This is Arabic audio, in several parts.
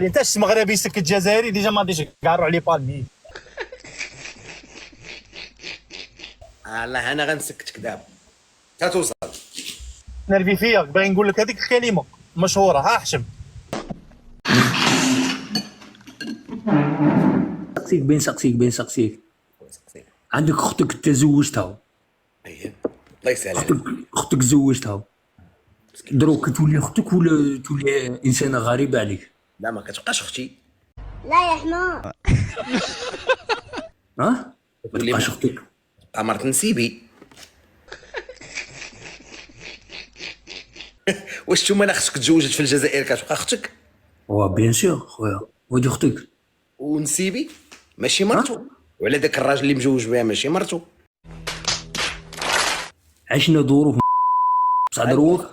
انت شت مغربي سكت جزائري ديجا ما غاديش كاع عليه بالمي. الله انا غنسكتك دابا توصل. نرفي فيا باغي نقول لك هذيك الكلمه مشهوره، ها حشم. سقسيك عندك اختك تزوجتها؟ اييه الله يسهل عليك. اختك زوجتها دروك تولي اختك ولا تولي انسانه غريبه عليك؟ لا ما كتبقاش اختي. لا يا حمار. ها ما تولي تبقاش اختك؟ مرت نسيبي. واش نتوما الا خصك تزوجت في الجزائر كتبقى اختك بيان سور خويا، ودي اختك ونسيبي ماشي مرتو، وعلى داك الراجل اللي مجوج بها ماشي مرتو. عشنا ظروف بصح دروك.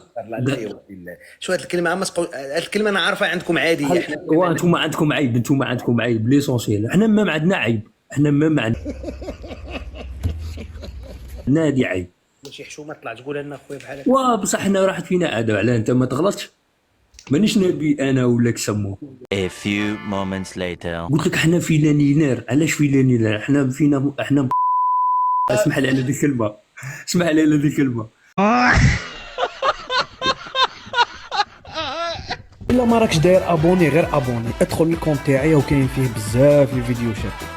شو هاد الكلمه هاد الكلمه انا عارفها عندكم عاديه. حنا انتم عندكم عيب ليسونسيال. حنا ما عندنا عيب، حنا ما عندنا هادي عيب. ماشي حشومه طلع تقولها لنا خويا بحال هكا. بصح حنا راحت فينا عاده على انت ما تغلطش. مانيش نبي انا ولا كسمو. A few moments later. قلت لك حنا فيلانينار. علاش فيلانينار؟ حنا فينا اسمح لي على هذه الكلمه، اسمح لي على هذه الكلمه. الا ما راكش داير ابوني غير ابوني، ادخل الكونت تاعي وكاين فيه بزاف الفيديو شات.